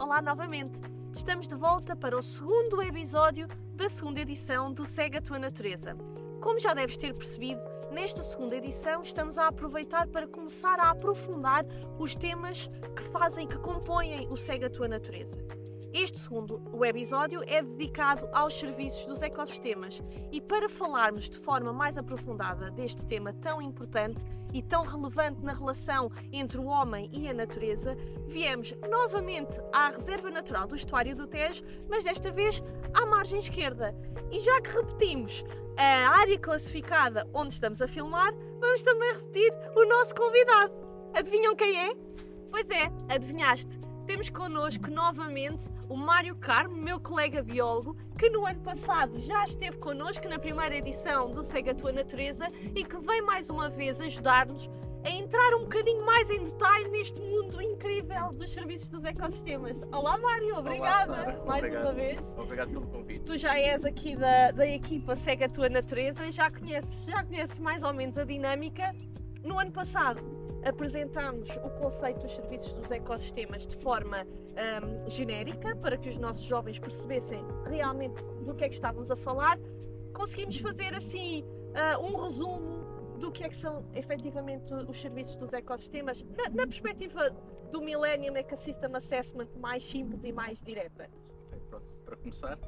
Olá novamente! Estamos de volta para o segundo episódio da segunda edição do Segue a Tua Natureza. Como já deves ter percebido, nesta segunda edição estamos a aproveitar para começar a aprofundar os temas que compõem o Segue a Tua Natureza. Este segundo episódio é dedicado aos serviços dos ecossistemas e para falarmos de forma mais aprofundada deste tema tão importante e tão relevante na relação entre o homem e a natureza, viemos novamente à Reserva Natural do Estuário do Tejo, mas desta vez à margem esquerda. E já que repetimos a área classificada onde estamos a filmar, vamos também repetir o nosso convidado. Adivinham quem é? Pois é, adivinhaste. Temos connosco novamente o Mário Carmo, meu colega biólogo, que no ano passado já esteve connosco na primeira edição do Segue a Tua Natureza e que vem mais uma vez ajudar-nos a entrar um bocadinho mais em detalhe neste mundo incrível dos serviços dos ecossistemas. Olá Mário, obrigada. Olá, Sara. Mais Obrigado. uma vez. Obrigado pelo convite. Tu já és aqui da equipa Segue a Tua Natureza e já conheces mais ou menos a dinâmica. No ano passado apresentámos o conceito dos serviços dos ecossistemas de forma genérica, para que os nossos jovens percebessem realmente do que é que estávamos a falar. Conseguimos fazer assim um resumo do que é que são efetivamente os serviços dos ecossistemas na perspectiva do Millennium Ecosystem Assessment mais simples e mais direta. Okay, pronto. Para começar,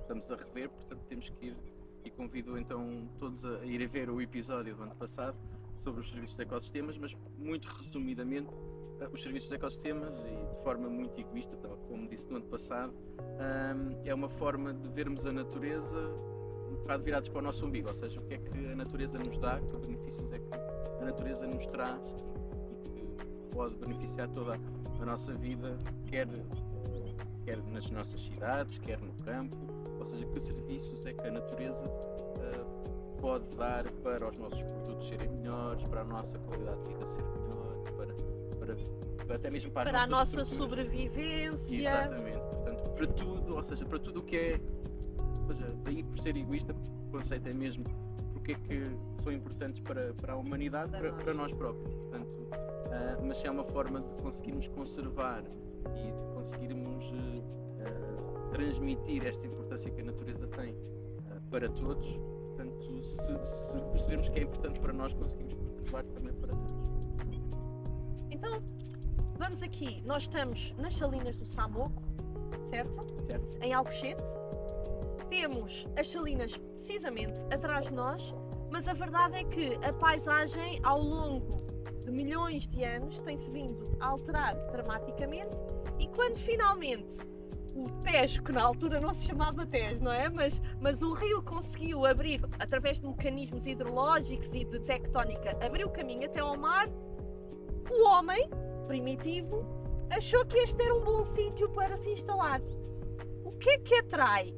estamos a rever, portanto temos que ir, e convido então todos a ir a ver o episódio do ano passado sobre os serviços de ecossistemas, mas muito resumidamente os serviços de ecossistemas, e de forma muito egoísta, como disse no ano passado, é uma forma de vermos a natureza um bocado virados para o nosso umbigo, ou seja, o que é que a natureza nos dá, que benefícios é que a natureza nos traz e que pode beneficiar toda a nossa vida, quer nas nossas cidades, quer no campo, ou seja, que serviços é que a natureza pode dar para os nossos produtos serem melhores, para a nossa qualidade de vida ser melhor, para até mesmo para a nossa sobrevivência. Exatamente, portanto, para tudo, ou seja, para tudo o que é, ou seja, daí por ser egoísta, o conceito é mesmo porque é que são importantes para a humanidade, para nós próprios, portanto, mas é uma forma de conseguirmos conservar e de conseguirmos transmitir esta importância que a natureza tem para todos. Portanto, se percebermos que é importante para nós, conseguimos conservar também para todos. Então, vamos aqui. Nós estamos nas salinas do Samoco, certo? Certo. Em Alcochete. Temos as salinas precisamente atrás de nós, mas a verdade é que a paisagem, ao longo de milhões de anos, tem-se vindo a alterar dramaticamente e quando finalmente o Tejo, que na altura não se chamava Tejo, não é? Mas o rio conseguiu abrir, através de mecanismos hidrológicos e de tectónica, abrir o caminho até ao mar. O homem, primitivo, achou que este era um bom sítio para se instalar. O que é que atrai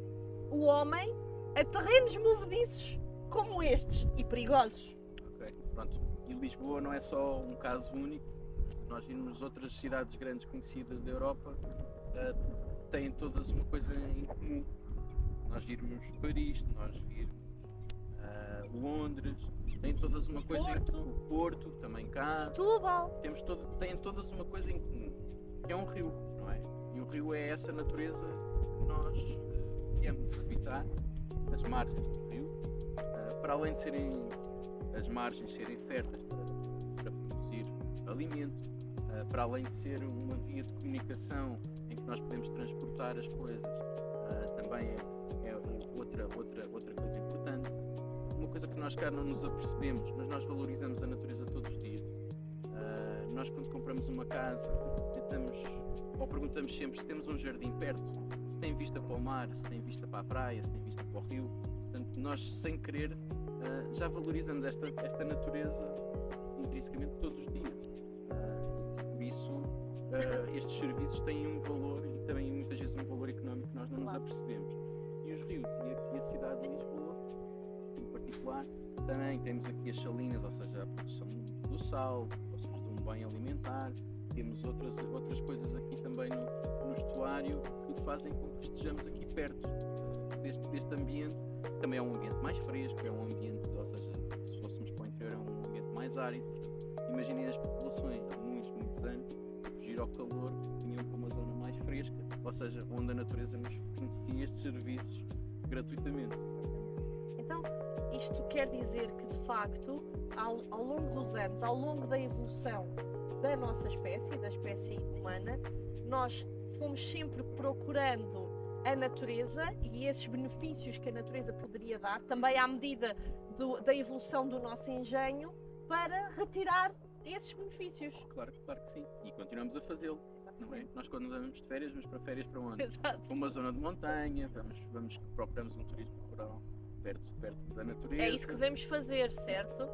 o homem a terrenos movediços como estes e perigosos? Ok, pronto. E Lisboa não é só um caso único. Se nós virmos outras cidades grandes conhecidas da Europa, têm todas uma coisa em comum. Se nós virmos Paris, se nós virmos Londres, têm todas uma coisa em comum. O Porto, também cá. Setúbal. Têm todas uma coisa em comum, que é um rio, não é? E o rio é essa natureza que nós viemos habitar, as margens do rio, para além de serem as margens serem férteis para produzir alimento, para além de ser uma via de comunicação em que nós podemos transportar as coisas, também é outra coisa importante. Uma coisa que nós cá não nos apercebemos, mas nós valorizamos a natureza todos os dias. Nós quando compramos uma casa, perguntamos sempre se temos um jardim perto, se tem vista para o mar, se tem vista para a praia, se tem vista para o rio. Portanto, nós sem querer já valorizamos esta natureza intrinsecamente todos os dias. Por isso estes serviços têm um valor e também muitas vezes um valor económico que nós não nos apercebemos. E os rios, e aqui a cidade de Lisboa em particular, também temos aqui as salinas, ou seja, a produção do sal, ou seja, de um bem alimentar. Temos outras coisas aqui também no estuário que fazem com que estejamos aqui perto deste ambiente. Também é um ambiente mais fresco, é um ambiente, ou seja, se fôssemos para o interior é um ambiente mais árido. Portanto, imaginem as populações há muitos anos a fugir ao calor, vinham para uma zona mais fresca ou seja, onde a natureza nos fornecia estes serviços gratuitamente. Então, isto quer dizer que, de facto, ao longo dos anos, ao longo da evolução da nossa espécie, da espécie humana, nós fomos sempre procurando a natureza e esses benefícios que a natureza poderia dar, também à medida da evolução do nosso engenho, para retirar esses benefícios. Claro que sim. E continuamos a fazê-lo. Não é? Nós quando vamos de férias, vamos para férias para onde? Exato. Para uma zona de montanha, procuramos um turismo rural perto da natureza. É isso que devemos fazer, certo?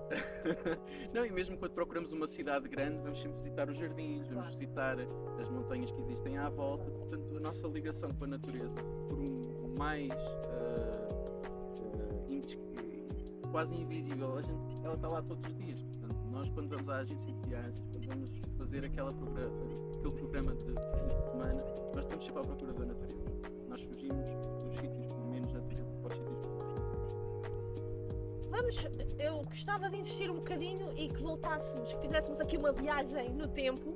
Não, e mesmo quando procuramos uma cidade grande, vamos sempre visitar os jardins, vamos visitar as montanhas que existem à volta. Portanto, a nossa ligação com a natureza, por mais quase invisível, ela está lá todos os dias. Portanto, nós quando vamos à agência de viagens, quando vamos fazer aquele programa de fim de semana, nós estamos sempre à procura da natureza. Nós fugimos dos sítios com menos natureza para os sítios com mais natureza. Eu gostava de insistir um bocadinho e que voltássemos, que fizéssemos aqui uma viagem no tempo.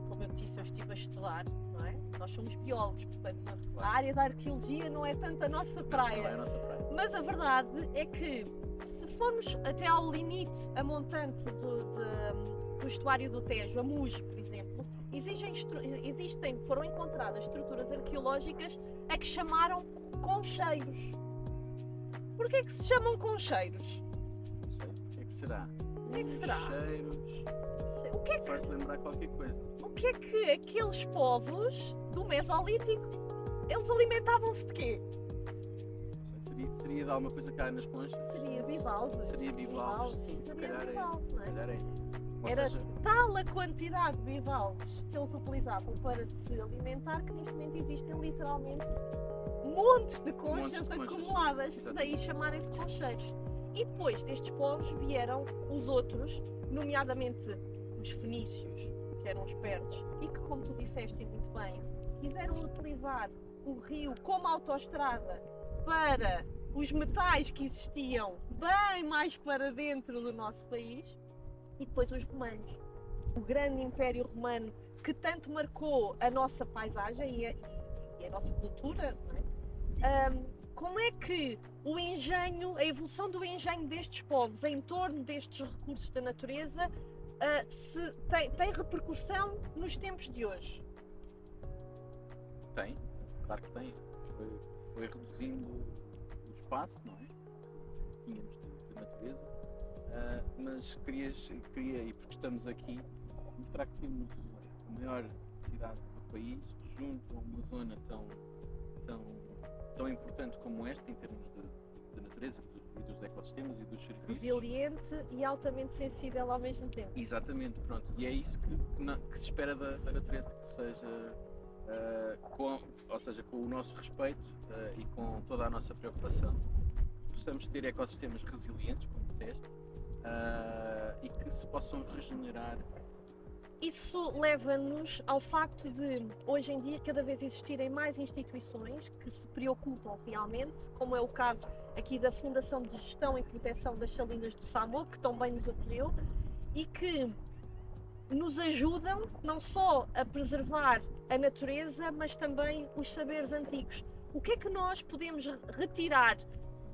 Como eu disse, eu estive a estudar, não é? Nós somos biólogos, portanto, a área da arqueologia não é tanto a nossa praia. Não é a nossa praia. Mas a verdade é que, se formos até ao limite, a montante do estuário do Tejo, a Muge, por exemplo, foram encontradas estruturas arqueológicas a que chamaram concheiros. Porquê é que se chamam concheiros? Não sei. O que é que será? O que é que será? Cheiros. O que é que, Faz lembrar qualquer coisa. o que é que aqueles povos do Mesolítico, eles alimentavam-se de quê? Seria de alguma coisa cá nas conchas? Seria bivalves. Seria bivalves, sim, se Seria calhar é. bivalves, Se não é? calhar é. Ou Era seja, tal a quantidade de bivalves que eles utilizavam para se alimentar que neste momento existem literalmente montes de conchas acumuladas, exatamente. daí chamarem-se concheiros. E depois destes povos vieram os outros, nomeadamente os fenícios, que eram espertos e que, como tu disseste e muito bem, quiseram utilizar o rio como autoestrada para os metais que existiam bem mais para dentro do nosso país. E depois os romanos, o grande Império Romano que tanto marcou a nossa paisagem e a nossa cultura, não é? Como é que o engenho, a evolução do engenho destes povos em torno destes recursos da natureza tem repercussão nos tempos de hoje? Tem, claro que tem. Foi reduzindo o espaço, não é? Tínhamos de natureza. Mas queria, e porque estamos aqui, mostrar que temos a maior cidade do país, junto a uma zona tão importante como esta, em termos de natureza e dos ecossistemas e dos serviços. Resiliente e altamente sensível ao mesmo tempo. Exatamente, pronto. E é isso que se espera da natureza, que seja, com o nosso respeito e com toda a nossa preocupação, possamos ter ecossistemas resilientes, como disseste, e que se possam regenerar. Isso leva-nos ao facto de, hoje em dia, cada vez existirem mais instituições que se preocupam realmente, como é o caso aqui da Fundação de Gestão e Proteção das Salinas do Samogo, que tão bem nos acolheu, e que nos ajudam não só a preservar a natureza, mas também os saberes antigos. O que é que nós podemos retirar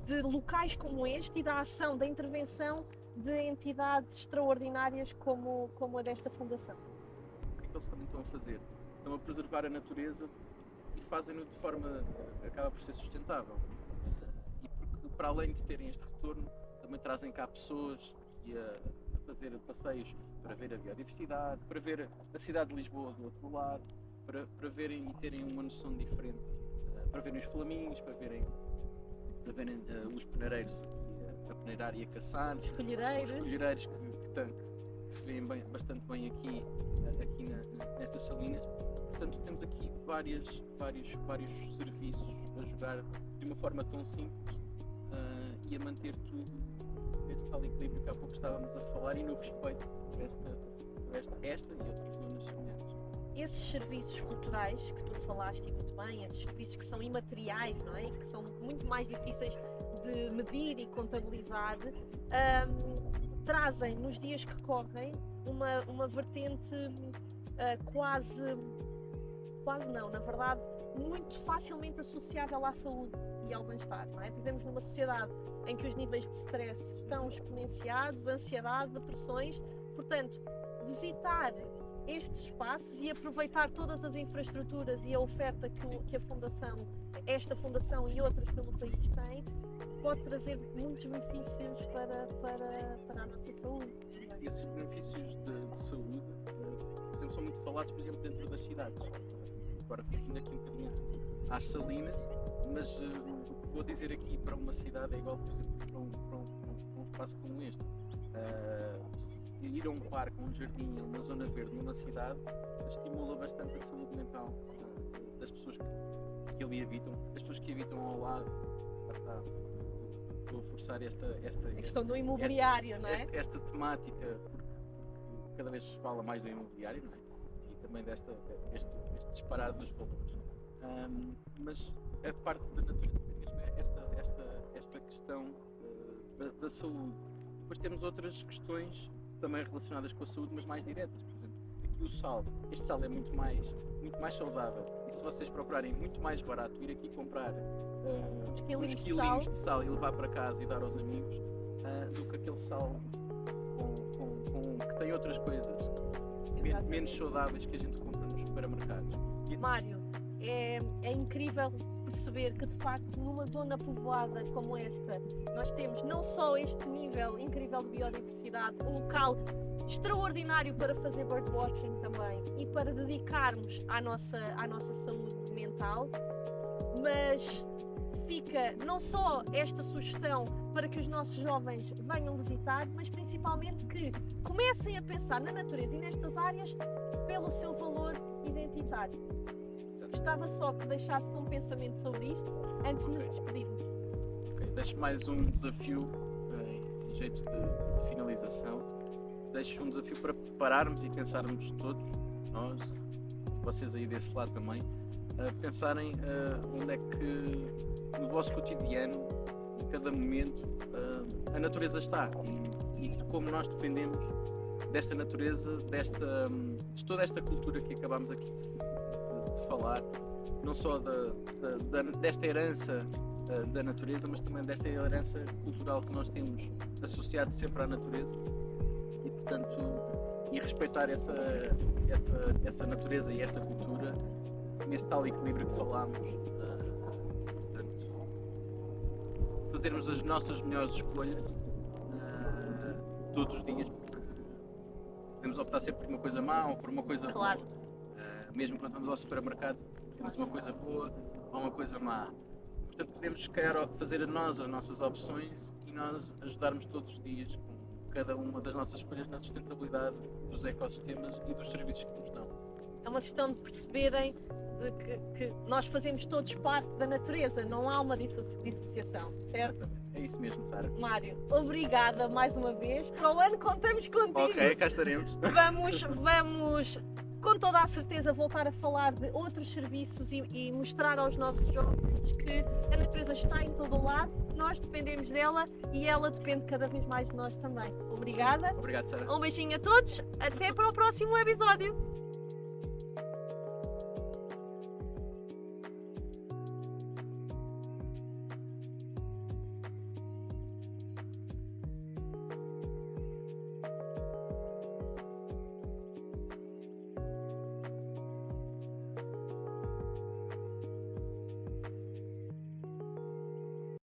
de locais como este e da ação, da intervenção de entidades extraordinárias como a desta fundação? O que é que eles também estão a fazer? Estão a preservar a natureza e fazem-no de forma, acaba por ser sustentável. E porque, para além de terem este retorno, também trazem cá pessoas e a fazer passeios para ver a biodiversidade, para ver a cidade de Lisboa do outro lado, para verem e terem uma noção diferente, para verem os flaminhos, para verem os peneireiros a peneirar e a caçar, os colheireiros que se veem bastante bem aqui nestas salinas. Portanto, temos aqui vários serviços a jogar de uma forma tão simples e a manter tudo nesse tal equilíbrio que há pouco estávamos a falar e no respeito por esta e outras zonas semelhantes. Esses serviços culturais que tu falaste e muito bem, esses serviços que são imateriais, não é? Que são muito mais difíceis de medir e contabilizar, trazem nos dias que correm uma vertente quase quase não, na verdade, muito facilmente associável à saúde e ao bem-estar, não é? Vivemos numa sociedade em que os níveis de stress estão exponenciados, ansiedade, depressões, portanto, visitar estes espaços e aproveitar todas as infraestruturas e a oferta que a Fundação, esta Fundação e outras pelo país têm, pode trazer muitos benefícios para a nossa saúde. Esses benefícios de saúde, por exemplo, são muito falados, por exemplo, dentro das cidades. Agora, fugindo aqui um bocadinho às Salinas, mas o que vou dizer aqui para uma cidade é igual, por exemplo, para um espaço como este. Ir a um parque, a um jardim, a uma zona verde numa cidade estimula bastante a saúde mental das pessoas que ali habitam, das pessoas que habitam ao lado. Estou a forçar A questão do imobiliário, não é? Esta temática, porque cada vez se fala mais do imobiliário, não é? E também este disparado dos valores. Mas a parte da natureza mesmo é esta questão da saúde. Depois temos outras questões também relacionadas com a saúde, mas mais diretas. Por exemplo, aqui o sal. Este sal é muito mais saudável. E se vocês procurarem muito mais barato ir aqui comprar uns quilinhos de sal e levar para casa e dar aos amigos, do que aquele sal que tem outras coisas menos saudáveis que a gente compra nos supermercados. Mário, é incrível perceber que de facto numa zona povoada como esta nós temos não só este nível incrível de biodiversidade, um local extraordinário para fazer birdwatching também e para dedicarmos à nossa saúde mental, mas fica não só esta sugestão para que os nossos jovens venham visitar, mas principalmente que comecem a pensar na natureza e nestas áreas pelo seu valor identitário. Gostava só que deixasse um pensamento sobre isto antes de nos despedirmos. Deixo mais um desafio em jeito de finalização. Deixo um desafio para pararmos e pensarmos todos, nós, vocês aí desse lado também, pensarem onde é que no vosso cotidiano, em cada momento, a natureza está e como nós dependemos desta natureza, de toda esta cultura que acabámos aqui de falar, não só desta herança da natureza, mas também desta herança cultural que nós temos associado sempre à natureza e, portanto, respeitar essa natureza e esta cultura nesse tal equilíbrio que falámos. Portanto, fazermos as nossas melhores escolhas todos os dias, porque podemos optar sempre por uma coisa má ou por uma coisa boa. Mesmo quando vamos ao supermercado, temos uma coisa boa ou uma coisa má. Portanto, podemos, se calhar, fazer as nossas opções e nós ajudarmos todos os dias com cada uma das nossas escolhas na sustentabilidade dos ecossistemas e dos serviços que nos dão. É uma questão de perceberem que nós fazemos todos parte da natureza, não há uma dissociação, certo? É isso mesmo, Sara. Mário, obrigada mais uma vez. Para o ano contamos contigo. Ok, cá estaremos. Vamos com toda a certeza voltar a falar de outros serviços e mostrar aos nossos jovens que a natureza está em todo o lado, nós dependemos dela e ela depende cada vez mais de nós também. Obrigada. Obrigado, Sara. Um beijinho a todos, até para o próximo episódio.